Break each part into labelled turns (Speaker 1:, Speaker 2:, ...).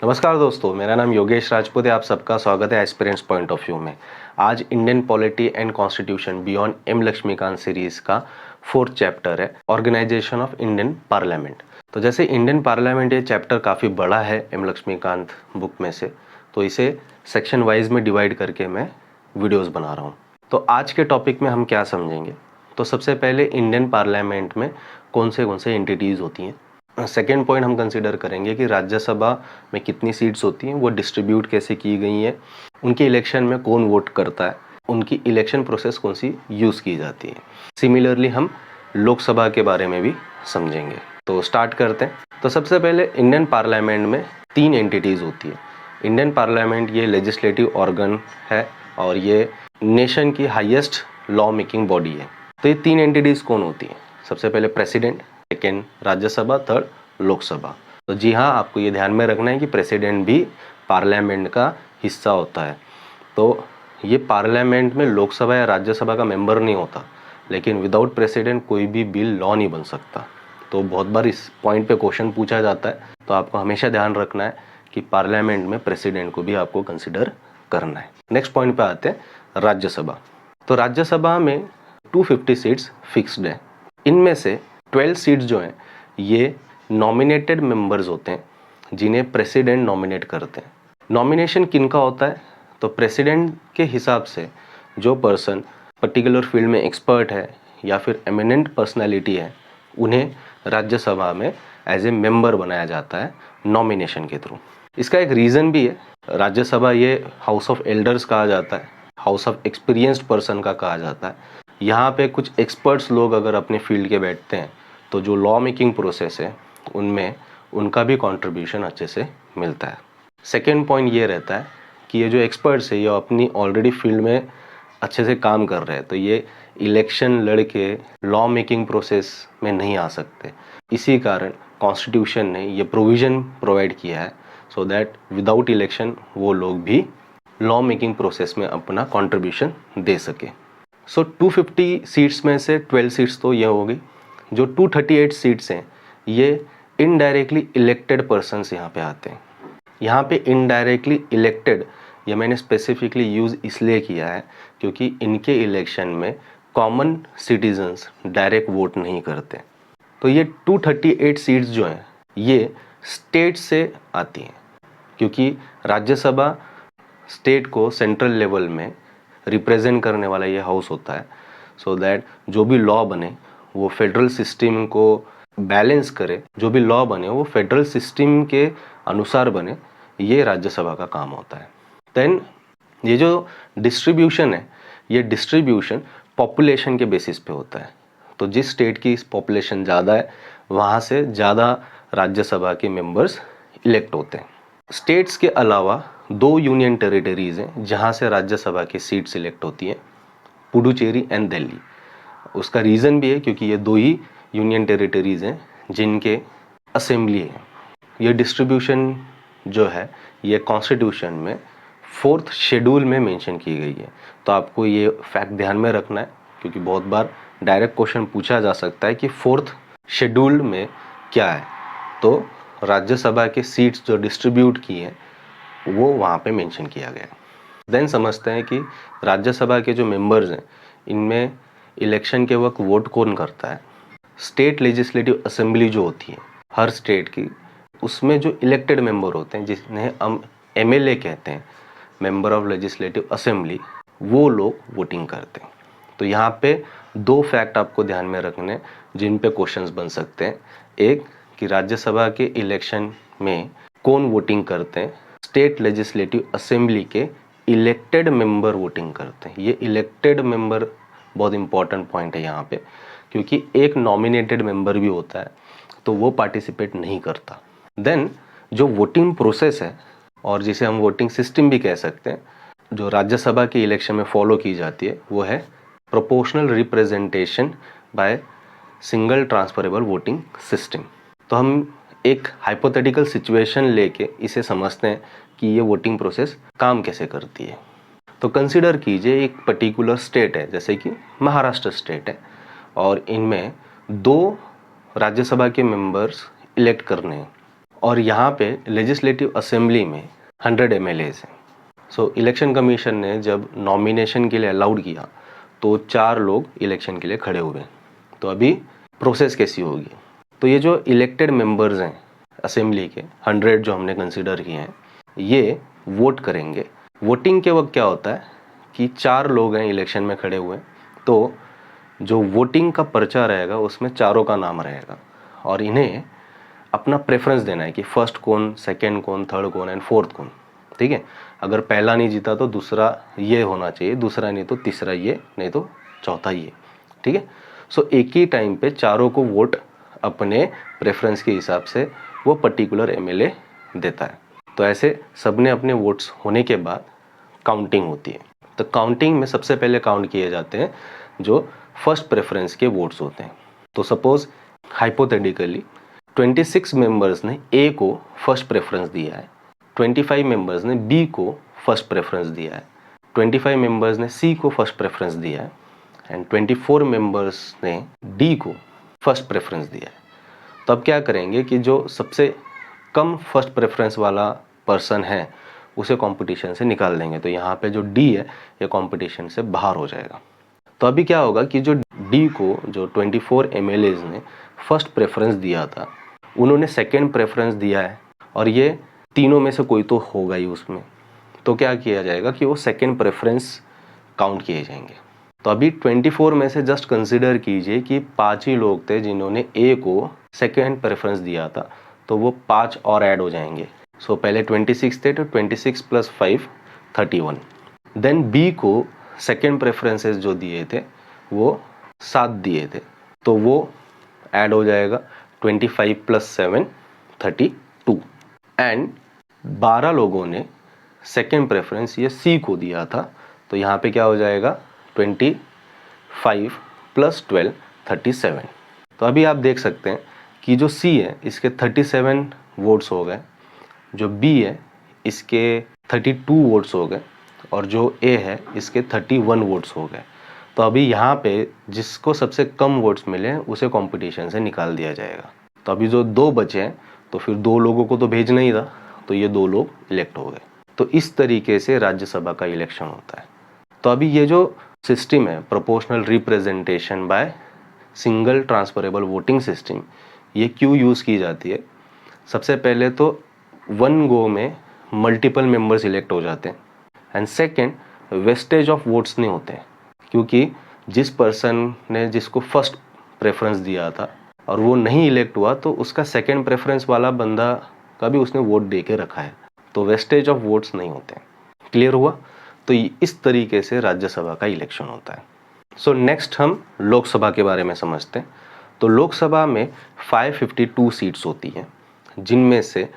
Speaker 1: नमस्कार दोस्तों, मेरा नाम योगेश राजपूत है। आप सबका स्वागत है एस्पिरेंट्स पॉइंट ऑफ व्यू में। आज Indian polity and constitution beyond M Laxmikanth series का 4th चैप्टर है ऑर्गेनाइजेशन ऑफ इंडियन पार्लियामेंट। तो जैसे इंडियन पार्लियामेंट ये चैप्टर काफ़ी बड़ा है एम लक्ष्मीकांत बुक में से, तो इसे सेक्शन वाइज में डिवाइड करके मैं वीडियोज़ बना रहा हूँ। तो आज के टॉपिक में हम क्या समझेंगे, तो सबसे पहले इंडियन पार्लियामेंट में कौन से एंटिटीज़ होती हैं। सेकेंड पॉइंट हम कंसीडर करेंगे कि राज्यसभा में कितनी सीट्स होती हैं, वो डिस्ट्रीब्यूट कैसे की गई हैं, उनके इलेक्शन में कौन वोट करता है, उनकी इलेक्शन प्रोसेस कौन सी यूज़ की जाती है। सिमिलरली हम लोकसभा के बारे में भी समझेंगे। तो स्टार्ट करते हैं। तो सबसे पहले इंडियन पार्लियामेंट में 3 एंटिटीज़ होती है। इंडियन पार्लियामेंट ये लेजिस्लेटिव ऑर्गन है और ये नेशन की हाईएस्ट लॉ मेकिंग बॉडी है। तो ये 3 एंटिटीज़ कौन होती हैं? सबसे पहले president, second Rajya Sabha, third Lok Sabha. तो जी हाँ, आपको ये ध्यान में रखना है कि प्रेसिडेंट भी पार्लियामेंट का हिस्सा होता है। तो ये पार्लियामेंट में लोकसभा या राज्यसभा का मेंबर नहीं होता, लेकिन विदाउट प्रेसिडेंट कोई भी बिल लॉ नहीं बन सकता। तो बहुत बार इस पॉइंट पे क्वेश्चन पूछा जाता है, तो आपको हमेशा ध्यान रखना है कि पार्लियामेंट में प्रेसिडेंट को भी आपको कंसिडर करना है। नेक्स्ट पॉइंट पे आते हैं राज्यसभा। तो राज्यसभा में 250 सीट्स फिक्स्ड है। इनमें से 12 सीट्स जो हैं ये नॉमिनेटेड मेंबर्स होते हैं जिन्हें प्रेसिडेंट नॉमिनेट करते हैं। नॉमिनेशन किनका होता है? तो प्रेसिडेंट के हिसाब से जो पर्सन पर्टिकुलर फील्ड में एक्सपर्ट है या फिर एमिनेंट पर्सनालिटी है, उन्हें राज्यसभा में एज ए मेंबर बनाया जाता है नॉमिनेशन के थ्रू। इसका एक रीज़न भी है। राज्यसभा ये हाउस ऑफ एल्डर्स कहा जाता है, हाउस ऑफ एक्सपीरियंस्ड पर्सन का कहा जाता है। यहाँ पे कुछ एक्सपर्ट्स लोग अगर अपने फील्ड के बैठते हैं तो जो लॉ मेकिंग प्रोसेस है उनमें उनका भी कंट्रीब्यूशन अच्छे से मिलता है। सेकेंड पॉइंट ये रहता है कि ये जो एक्सपर्ट्स है ये अपनी ऑलरेडी फील्ड में अच्छे से काम कर रहे हैं, तो ये इलेक्शन लड़ के लॉ मेकिंग प्रोसेस में नहीं आ सकते। इसी कारण कॉन्स्टिट्यूशन ने ये प्रोविज़न प्रोवाइड किया है सो दैट विदाउट इलेक्शन वो लोग भी लॉ मेकिंग प्रोसेस में अपना कंट्रीब्यूशन दे सके। सो 250 सीट्स में से 12 सीट्स तो ये हो गई। जो 238 सीट्स हैं ये इनडायरेक्टली इलेक्टेड पर्सन्स यहाँ पे आते हैं। यहाँ पे इनडायरेक्टली इलेक्टेड ये मैंने स्पेसिफिकली यूज़ इसलिए किया है क्योंकि इनके इलेक्शन में कॉमन सिटीजन्स डायरेक्ट वोट नहीं करते। तो ये 238 सीट्स जो हैं ये स्टेट से आती हैं, क्योंकि राज्यसभा स्टेट को सेंट्रल लेवल में रिप्रेजेंट करने वाला ये हाउस होता है, सो दैट जो भी लॉ बने वो फेडरल सिस्टम को बैलेंस करे, जो भी लॉ बने वो फेडरल सिस्टम के अनुसार बने, ये राज्यसभा का काम होता है। देन ये जो डिस्ट्रीब्यूशन है ये डिस्ट्रीब्यूशन पॉपुलेशन के बेसिस पे होता है। तो जिस स्टेट की पॉपुलेशन ज़्यादा है वहाँ से ज़्यादा राज्यसभा के मेंबर्स इलेक्ट होते हैं। स्टेट्स के अलावा 2 यूनियन टेरिटरीज़ हैं जहाँ से राज्यसभा की सीट सिलेक्ट होती हैं, पुडुचेरी एंड दिल्ली। उसका रीज़न भी है क्योंकि ये 2 ही यूनियन टेरिटरीज़ हैं जिनके असेंबली है। ये डिस्ट्रीब्यूशन जो है ये कॉन्स्टिट्यूशन में 4th शेड्यूल में मेंशन की गई है। तो आपको ये फैक्ट ध्यान में रखना है क्योंकि बहुत बार डायरेक्ट क्वेश्चन पूछा जा सकता है कि 4th शेड्यूल में क्या है। तो राज्यसभा के सीट्स जो डिस्ट्रीब्यूट की हैं वो वहाँ पे मेंशन किया गया। देन समझते हैं कि राज्यसभा के जो मेंबर्स हैं इनमें इलेक्शन के वक्त वोट कौन करता है। स्टेट लेजिस्लेटिव असेंबली जो होती है हर स्टेट की, उसमें जो इलेक्टेड मेंबर होते हैं जिन्हें हम एमएलए कहते हैं, मेंबर ऑफ लेजिस्लेटिव असेंबली, वो लोग वोटिंग करते हैं। तो यहाँ पे 2 फैक्ट आपको ध्यान में रखने जिन पे क्वेश्चंस बन सकते हैं। एक कि राज्यसभा के इलेक्शन में कौन वोटिंग करते हैं, स्टेट लेजिस्लेटिव असेंबली के इलेक्टेड मेंबर वोटिंग करते हैं। ये इलेक्टेड मेंबर बहुत इंपॉर्टेंट पॉइंट है यहाँ पे, क्योंकि एक नॉमिनेटेड मेंबर भी होता है तो वो पार्टिसिपेट नहीं करता। देन जो वोटिंग प्रोसेस है और जिसे हम वोटिंग सिस्टम भी कह सकते हैं, जो राज्यसभा के इलेक्शन में फॉलो की जाती है वो है proportional representation by single transferable voting system. तो हम एक हाइपोथेटिकल सिचुएशन लेके इसे समझते हैं कि ये वोटिंग प्रोसेस काम कैसे करती है। तो कंसिडर कीजिए एक पर्टिकुलर स्टेट है, जैसे कि महाराष्ट्र स्टेट है, और इनमें 2 राज्यसभा के मेंबर्स इलेक्ट करने हैं। और यहाँ पे लेजिस्लेटिव असेंबली में 100 MLAs हैं। सो इलेक्शन कमीशन ने जब नॉमिनेशन के लिए अलाउड किया तो 4 लोग इलेक्शन के लिए खड़े हुए। तो अभी प्रोसेस कैसी होगी, तो ये जो इलेक्टेड मेंबर्स हैं असेंबली के 100 जो हमने कंसिडर किए हैं, ये वोट करेंगे। वोटिंग के वक्त क्या होता है कि 4 लोग हैं इलेक्शन में खड़े हुए, तो जो वोटिंग का पर्चा रहेगा उसमें चारों का नाम रहेगा और इन्हें अपना प्रेफरेंस देना है कि फर्स्ट कौन, सेकंड कौन, थर्ड कौन एंड फोर्थ कौन। ठीक है, अगर पहला नहीं जीता तो दूसरा ये होना चाहिए, दूसरा नहीं तो तीसरा ये, नहीं तो चौथा ये। ठीक है, सो एक ही टाइम पे चारों को वोट अपने प्रेफरेंस के हिसाब से वो पर्टिकुलर MLA देता है। तो ऐसे सबने अपने वोट्स होने के बाद काउंटिंग होती है। तो काउंटिंग में सबसे पहले काउंट किए जाते हैं जो फर्स्ट प्रेफरेंस के वोट्स होते हैं। तो सपोज हाइपोथेटिकली 26 मेंबर्स ने A को फर्स्ट प्रेफरेंस दिया है, 25 मेंबर्स ने B को फर्स्ट प्रेफरेंस दिया है, 25 मेंबर्स ने C को फर्स्ट प्रेफरेंस दिया है एंड 24 मेंबर्स ने D को फर्स्ट प्रेफरेंस दिया है। तो अब क्या करेंगे कि जो सबसे कम फर्स्ट प्रेफरेंस वाला पर्सन है उसे कंपटीशन से निकाल देंगे। तो यहाँ पे जो D है ये कंपटीशन से बाहर हो जाएगा। तो अभी क्या होगा कि जो D को जो 24 MLAs ने फर्स्ट प्रेफरेंस दिया था उन्होंने सेकंड प्रेफरेंस दिया है और ये तीनों में से कोई तो होगा ही उसमें। तो क्या किया जाएगा कि वो सेकंड प्रेफरेंस काउंट किए जाएंगे। तो अभी 24 में से जस्ट कंसिडर कीजिए कि 5 ही लोग थे जिन्होंने A को सेकंड प्रेफरेंस दिया था, तो वो 5 और ऐड हो जाएंगे। सो पहले 26 थे तो 26 + 5 31। देन B को सेकंड प्रेफरेंसेस जो दिए थे वो 7 दिए थे, तो वो ऐड हो जाएगा 25 + 7 32। एंड 12 लोगों ने सेकंड प्रेफरेंस ये C को दिया था, तो यहाँ पे क्या हो जाएगा 25 + 12 37। तो अभी आप देख सकते हैं कि जो C है इसके 37 वोट्स हो गए, जो B है इसके 32 वोट्स हो गए और जो A है इसके 31 वोट्स हो गए। तो अभी यहाँ पे जिसको सबसे कम वोट्स मिले उसे कंपटीशन से निकाल दिया जाएगा। तो अभी जो 2 बचे हैं तो फिर 2 लोगों को तो भेजना ही था, तो ये 2 लोग इलेक्ट हो गए। तो इस तरीके से राज्यसभा का इलेक्शन होता है। तो अभी ये जो सिस्टम है proportional representation by single transferable voting system, ये क्यों यूज़ की जाती है? सबसे पहले तो 1 गो में मल्टीपल मेंबर्स इलेक्ट हो जाते हैं and second wastage of votes नहीं होते, क्योंकि जिस पर्सन ने जिसको फर्स्ट प्रेफरेंस दिया था और वो नहीं इलेक्ट हुआ तो उसका सेकंड प्रेफरेंस वाला बंदा का भी उसने वोट दे के रखा है, तो वेस्टेज ऑफ वोट्स नहीं होते। क्लियर हुआ? तो इस तरीके से राज्यसभा का इलेक्शन होता है। सो नेक्स्ट हम लोकसभा के बारे में समझते हैं। तो लोकसभा में 552 सीट्स होती हैं, जिनमें से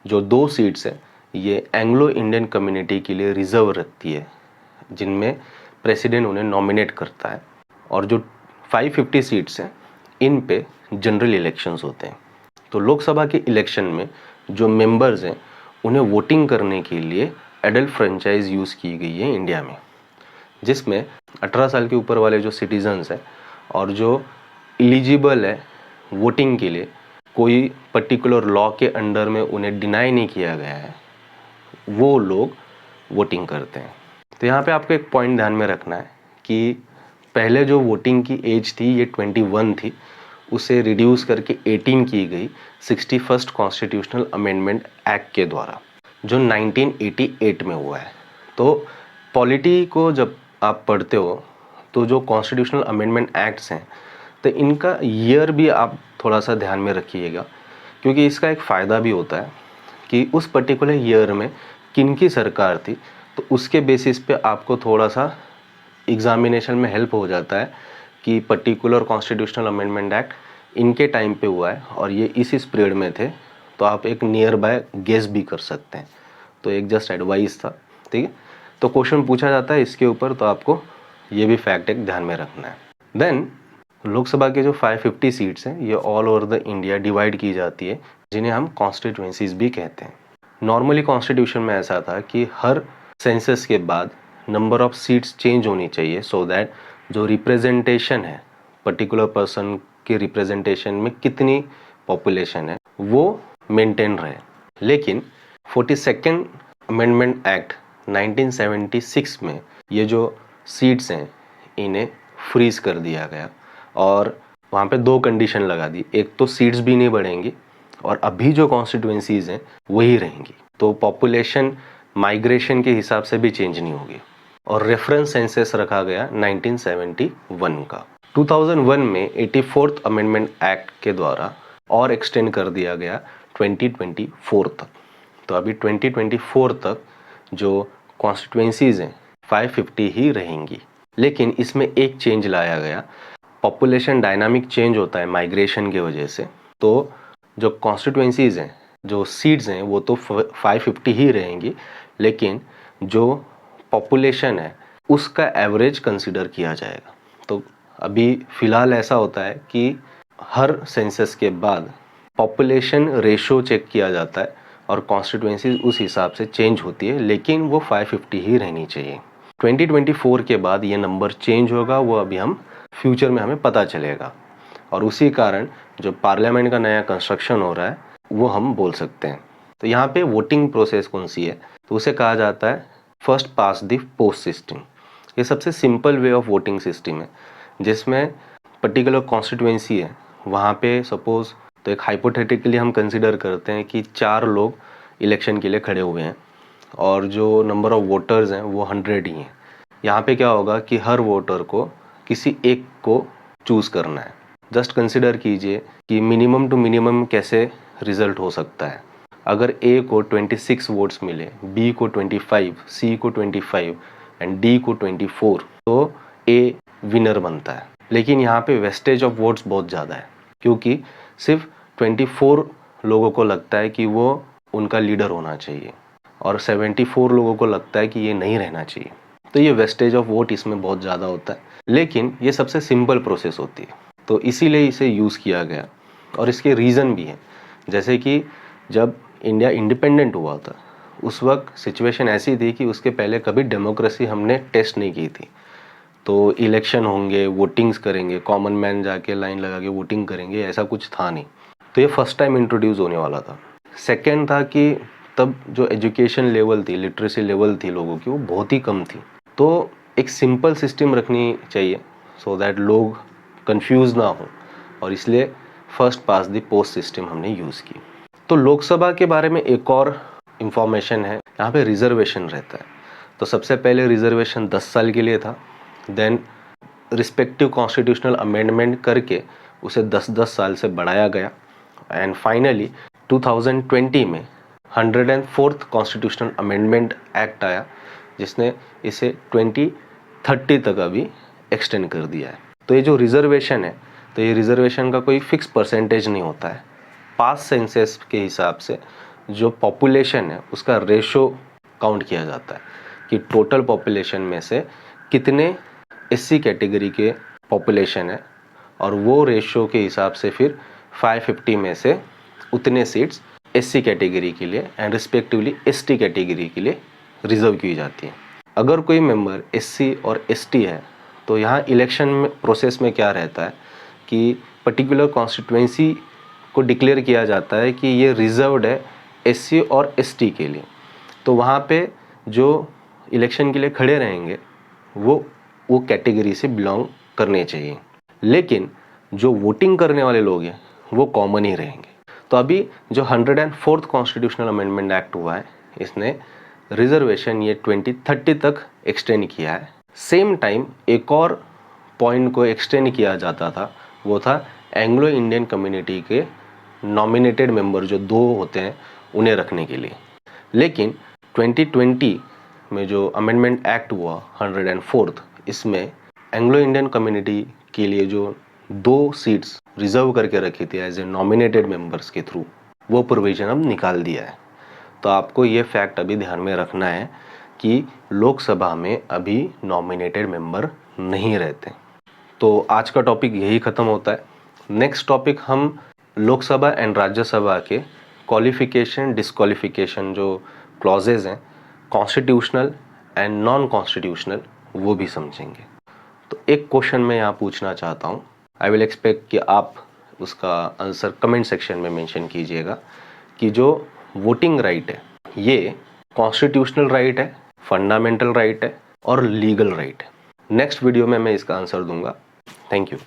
Speaker 1: जो 2 सीट्स है ये एंग्लो इंडियन कम्युनिटी के लिए रिजर्व रखती है, जिनमें प्रेसिडेंट उन्हें नॉमिनेट करता है। और जो 550 सीट्स हैं इन पे जनरल इलेक्शंस होते हैं। तो लोकसभा के इलेक्शन में जो मेंबर्स हैं उन्हें वोटिंग करने के लिए एडल्ट फ्रेंचाइज यूज़ की गई है इंडिया में, जिसमें 18 साल के ऊपर वाले जो सिटीजन्स हैं और जो एलिजिबल है वोटिंग के लिए, कोई पर्टिकुलर लॉ के अंडर में उन्हें डिनाई नहीं किया गया है, वो लोग वोटिंग करते हैं। तो यहाँ पे आपको एक पॉइंट ध्यान में रखना है कि पहले जो वोटिंग की एज थी ये 21 थी, उसे रिड्यूस करके 18 की गई 61st कॉन्स्टिट्यूशनल अमेंडमेंट एक्ट के द्वारा, जो 1988 में हुआ है। तो पॉलिटी को जब आप पढ़ते हो तो जो कॉन्स्टिट्यूशनल अमेंडमेंट एक्ट्स हैं तो इनका ईयर भी आप थोड़ा सा ध्यान में रखिएगा, क्योंकि इसका एक फ़ायदा भी होता है कि उस पर्टिकुलर ईयर में किनकी सरकार थी, तो उसके बेसिस पे आपको थोड़ा सा एग्जामिनेशन में हेल्प हो जाता है कि पर्टिकुलर कॉन्स्टिट्यूशनल अमेंडमेंट एक्ट इनके टाइम पे हुआ है और ये इस पीरियड में थे, तो आप एक नियर बाय गेस भी कर सकते हैं। तो एक जस्ट एडवाइस था, ठीक है। तो क्वेश्चन पूछा जाता है इसके ऊपर, तो आपको ये भी फैक्ट एक ध्यान में रखना है। देन लोकसभा के जो 550 सीट्स हैं ये all over the India divide की जाती है, जिन्हें हम कॉन्स्टिट्यूएंसीज भी कहते हैं। नॉर्मली कॉन्स्टिट्यूशन में ऐसा था कि हर सेंसस के बाद नंबर ऑफ सीट्स चेंज होनी चाहिए, सो दैट जो रिप्रेजेंटेशन है पर्टिकुलर पर्सन के रिप्रेजेंटेशन में कितनी पॉपुलेशन है वो मेंटेन रहे। लेकिन 42nd अमेंडमेंट एक्ट 1976 में ये जो सीट्स हैं इन्हें फ्रीज कर दिया गया और वहाँ पे 2 कंडीशन लगा दी। एक तो सीट्स भी नहीं बढ़ेंगी और अभी जो कॉन्स्टिट्यूएंसीज हैं वही रहेंगी, तो पॉपुलेशन माइग्रेशन के हिसाब से भी चेंज नहीं होगी। और रेफरेंस सेंसस रखा गया 1971 का। 2001 में 84th अमेंडमेंट एक्ट के द्वारा और एक्सटेंड कर दिया गया 2024 तक। तो अभी 2024 तक जो कॉन्स्टिट्यूएंसीज हैं 550 ही रहेंगी। लेकिन इसमें एक चेंज लाया गया, पॉपुलेशन डायनामिक चेंज होता है माइग्रेशन की वजह से, तो जो कॉन्स्टिट्यूएंसीज हैं, जो सीट्स हैं वो तो 550 ही रहेंगी, लेकिन जो पॉपुलेशन है उसका एवरेज कंसिडर किया जाएगा। तो अभी फ़िलहाल ऐसा होता है कि हर सेंसस के बाद पॉपुलेशन रेशो चेक किया जाता है और कॉन्स्टिट्यूएंसीज उस हिसाब से चेंज होती है, लेकिन वो 550 ही रहनी चाहिए। 2024 के बाद ये नंबर चेंज होगा, वो अभी हम फ्यूचर में हमें पता चलेगा। और उसी कारण जो पार्लियामेंट का नया कंस्ट्रक्शन हो रहा है वो हम बोल सकते हैं। तो यहाँ पे वोटिंग प्रोसेस कौन सी है, तो उसे कहा जाता है first pass the post system. ये सबसे simple way of voting system है, जिसमें पर्टिकुलर कॉन्स्टिट्यूएंसी है, वहाँ पे सपोज तो एक हाइपोथेटिकली हम कंसिडर करते हैं कि 4 लोग इलेक्शन के लिए खड़े हुए हैं और जो नंबर ऑफ वोटर्स हैं वो 100 ही हैं। यहाँ पे क्या होगा कि हर वोटर को किसी एक को चूज़ करना है। जस्ट कंसिडर कीजिए कि मिनिमम टू मिनिमम कैसे रिजल्ट हो सकता है। अगर ए को 26 वोट्स मिले, बी को 25, सी को 25 एंड डी को 24, तो ए विनर बनता है। लेकिन यहाँ पे वेस्टेज ऑफ वोट्स बहुत ज़्यादा है, क्योंकि सिर्फ 24 लोगों को लगता है कि वो उनका लीडर होना चाहिए और 74 लोगों को लगता है कि ये नहीं रहना चाहिए। तो ये वेस्टेज ऑफ वोट इसमें बहुत ज़्यादा होता है, लेकिन ये सबसे सिंपल प्रोसेस होती है, तो इसीलिए इसे यूज़ किया गया। और इसके रीज़न भी हैं, जैसे कि जब इंडिया इंडिपेंडेंट हुआ था उस वक्त सिचुएशन ऐसी थी कि उसके पहले कभी डेमोक्रेसी हमने टेस्ट नहीं की थी। तो इलेक्शन होंगे, वोटिंग्स करेंगे, कॉमन मैन जाके लाइन लगा के वोटिंग करेंगे, ऐसा कुछ था नहीं। तो ये फर्स्ट टाइम इंट्रोड्यूस होने वाला था। सेकेंड था कि तब जो एजुकेशन लेवल थी, लिटरेसी लेवल थी लोगों की, वो बहुत ही कम थी। तो एक सिंपल सिस्टम रखनी चाहिए सो दैट लोग कंफ्यूज ना हो, और इसलिए first pass the post system हमने यूज़ की। तो लोकसभा के बारे में एक और इन्फॉर्मेशन है, यहाँ पे रिजर्वेशन रहता है। तो सबसे पहले रिजर्वेशन 10 साल के लिए था, देन रिस्पेक्टिव कॉन्स्टिट्यूशनल अमेंडमेंट करके उसे 10-10 साल से बढ़ाया गया एंड फाइनली 2020 में 104th कॉन्स्टिट्यूशनल अमेंडमेंट एक्ट आया, जिसने इसे 2030 तक अभी एक्सटेंड कर दिया है। तो ये जो रिजर्वेशन है, तो ये रिजर्वेशन का कोई फिक्स परसेंटेज नहीं होता है। पास्ट सेंसस के हिसाब से जो पॉपुलेशन है उसका रेशो काउंट किया जाता है कि टोटल पॉपुलेशन में से कितने एससी कैटेगरी के पॉपुलेशन है, और वो रेशो के हिसाब से फिर 550 में से उतने सीट्स एससी कैटेगरी के लिए एंड रिस्पेक्टिवली एसटी कैटेगरी के लिए रिजर्व की जाती है। अगर कोई मेंबर एससी और एसटी है तो यहाँ इलेक्शन में प्रोसेस में क्या रहता है कि पर्टिकुलर कॉन्स्टिट्यूएंसी को डिक्लेयर किया जाता है कि ये रिजर्व्ड है एससी और एसटी के लिए। तो वहाँ पे जो इलेक्शन के लिए खड़े रहेंगे वो कैटेगरी से बिलोंग करने चाहिए, लेकिन जो वोटिंग करने वाले लोग हैं वो कॉमन ही रहेंगे। तो अभी जो 104th कॉन्स्टिट्यूशनल अमेंडमेंट एक्ट हुआ है, इसने रिजर्वेशन ये 2030 तक एक्सटेंड किया है। सेम टाइम एक और पॉइंट को एक्सटेंड किया जाता था, वो था एंग्लो इंडियन कम्युनिटी के नॉमिनेटेड मेंबर जो 2 होते हैं उन्हें रखने के लिए। लेकिन 2020 में जो अमेंडमेंट एक्ट हुआ 104th, इसमें एंग्लो इंडियन कम्युनिटी के लिए जो 2 सीट्स रिजर्व करके रखी थी एज ए नॉमिनेटेड मेंबर्स के थ्रू, वो प्रोविजन अब निकाल दिया है। तो आपको ये फैक्ट अभी ध्यान में रखना है कि लोकसभा में अभी नॉमिनेटेड मेंबर नहीं रहते। तो आज का टॉपिक यही ख़त्म होता है। नेक्स्ट टॉपिक हम लोकसभा एंड राज्यसभा के क्वालिफिकेशन डिस्क्वालिफिकेशन जो क्लॉजेज हैं, कॉन्स्टिट्यूशनल एंड नॉन कॉन्स्टिट्यूशनल, वो भी समझेंगे। तो एक क्वेश्चन मैं यहाँ पूछना चाहता हूँ, आई विल एक्सपेक्ट कि आप उसका आंसर कमेंट सेक्शन में मेंशन कीजिएगा कि जो वोटिंग राइट है ये कॉन्स्टिट्यूशनल राइट है, फंडामेंटल राइट है और लीगल राइट है। नेक्स्ट वीडियो में मैं इसका आंसर दूंगा। Thank you.